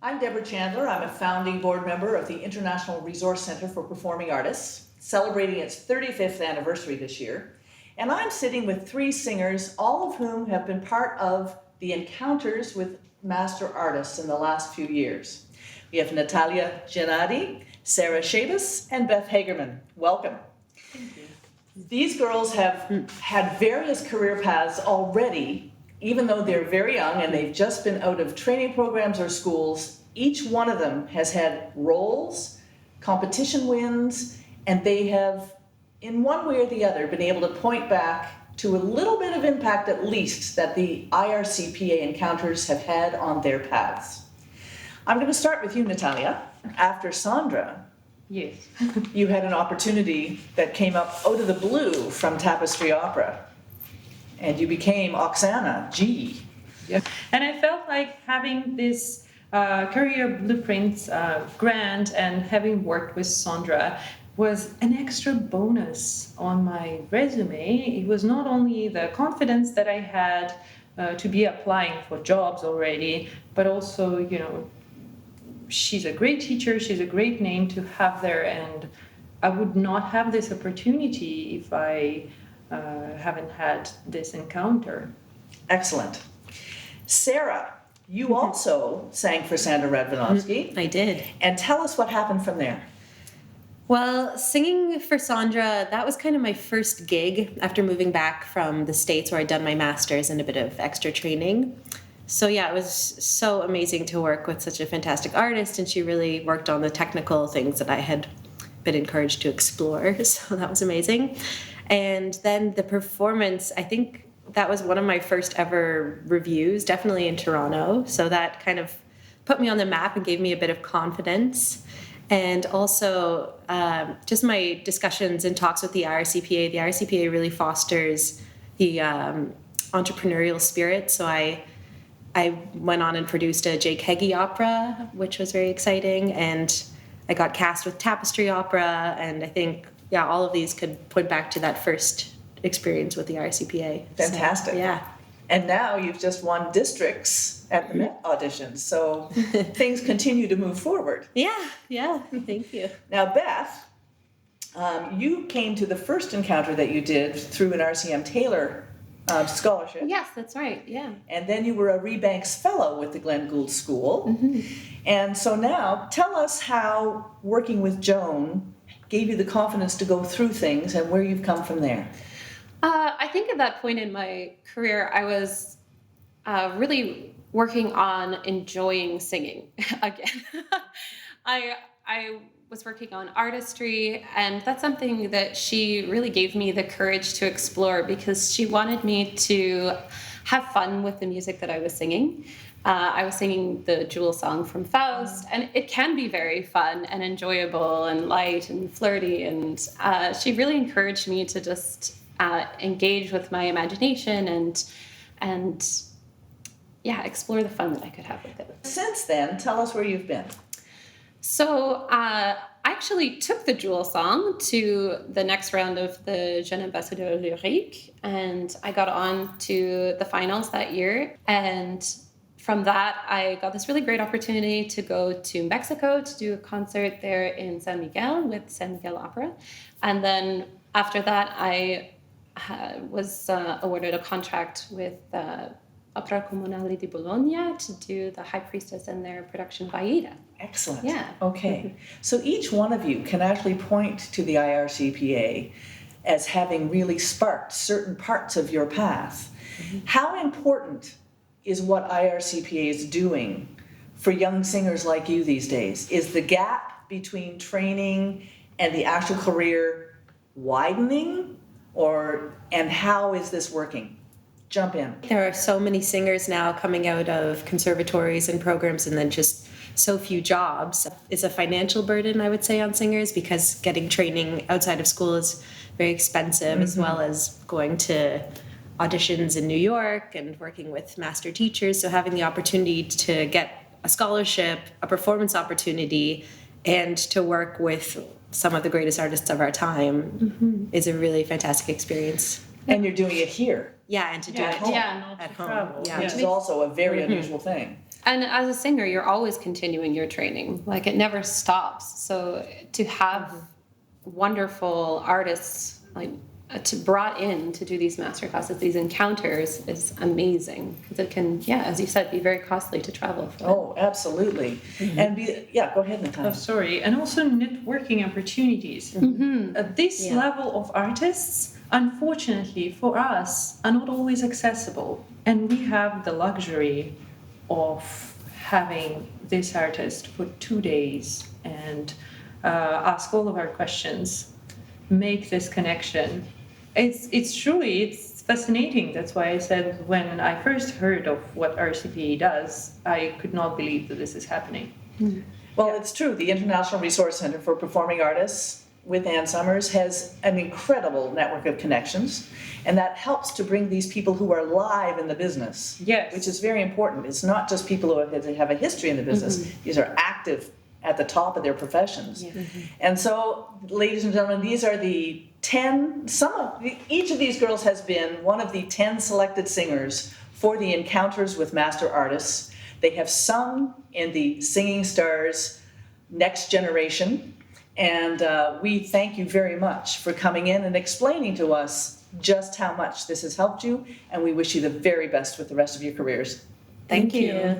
I'm Debra Chandler. I'm a founding board member of the International Resource Center for Performing Artists, celebrating its 35th anniversary this year. And I'm sitting with three singers, all of whom have been part of the encounters with master artists in the last few years. We have Natalia Gennadi, Sara, Schabas, and Beth Hagerman. Welcome. Thank you. These girls have had various career paths already. Even though they're very young and they've just been out of training programs or schools, each one of them has had roles, competition wins, and they have, in one way or the other, been able to point back to a little bit of impact at least that the IRCPA encounters have had on their paths. I'm going to start with you, Natalia. After Sandra, Yes. you had an opportunity that came up out of the blue from Tapestry Opera. And you became Oksana G. Yeah. And I felt like having this career blueprint grant and having worked with Sandra was an extra bonus on my resume. It was not only the confidence that I had to be applying for jobs already, but also, you know, she's a great teacher, she's a great name to have there, and I would not have this opportunity if I haven't had this encounter. Excellent. Sara, you also sang for Sandra Radvanovsky. I did. And tell us what happened from there. Well, singing for Sandra, that was kind of my first gig after moving back from the States where I'd done my master's and a bit of extra training. So yeah, it was so amazing to work with such a fantastic artist, and she really worked on the technical things that I had been encouraged to explore. So that was amazing. And then the performance, I think that was one of my first ever reviews, definitely in Toronto. So that kind of put me on the map and gave me a bit of confidence. And also just my discussions and talks with the IRCPA. The IRCPA really fosters the entrepreneurial spirit. So I went on and produced a Jake Heggie opera, which was very exciting. And I got cast with Tapestry Opera. And I think, yeah, all of these could point back to that first experience with the IRCPA. Fantastic. So, yeah. And now you've just won districts at the Met auditions, so things continue to move forward. Yeah, thank you. Now, Beth, you came to the first encounter that you did through an RCM Taylor scholarship. Yes, that's right, yeah. And then you were a Rebanks Fellow with the Glenn Gould School. Mm-hmm. And so now, tell us how working with Joan gave you the confidence to go through things and where you've come from there. I think at that point in my career, I was really working on enjoying singing again. I was working on artistry, and that's something that she really gave me the courage to explore, because she wanted me to have fun with the music that I was singing. I was singing the Jewel song from Faust, and it can be very fun and enjoyable and light and flirty, and she really encouraged me to just engage with my imagination and explore the fun that I could have with it. Since then, tell us where you've been. So I actually took the Jewel song to the next round of the Jeune Ambassadeur Lyrique, and I got on to the finals that year. And from that, I got this really great opportunity to go to Mexico to do a concert there in San Miguel with San Miguel Opera. And then after that, I was awarded a contract with Opera Comunale di Bologna to do the High Priestess and their production of Aida. Excellent. Yeah. Okay. So each one of you can actually point to the IRCPA as having really sparked certain parts of your path. Mm-hmm. How important is what IRCPA is doing for young singers like you these days? Is the gap between training and the actual career widening, and how is this working? Jump in. There are so many singers now coming out of conservatories and programs, and then just so few jobs. It's a financial burden, I would say, on singers, because getting training outside of school is very expensive, as well as going to auditions in New York and working with master teachers. So having the opportunity to get a scholarship, a performance opportunity, and to work with some of the greatest artists of our time is a really fantastic experience. And you're doing it here. Yeah, and to do it at home. at home. Which is also a very unusual thing. And as a singer, you're always continuing your training. Like it never stops. So to have wonderful artists like to brought in to do these master classes, these encounters is amazing because it can, as you said, be very costly to travel for. Oh, absolutely. And go ahead, Oh, Natalia. sorry. And also networking opportunities. At this level of artists, unfortunately for us, are not always accessible. And we have the luxury of having this artist for 2 days and ask all of our questions, make this connection. It's fascinating. That's why I said when I first heard of what IRCPA does, I could not believe that this is happening. Well, it's true. The International Resource Center for Performing Artists with Ann Summers has an incredible network of connections, and that helps to bring these people who are live in the business, Yes. which is very important. It's not just people who have a history in the business. These are active at the top of their professions. And so, ladies and gentlemen, these are the 10, each of these girls has been one of the 10 selected singers for the Encounters with Master Artists. They have sung in the Singing Stars Next Generation, and we thank you very much for coming in and explaining to us just how much this has helped you, and we wish you the very best with the rest of your careers. Thank you.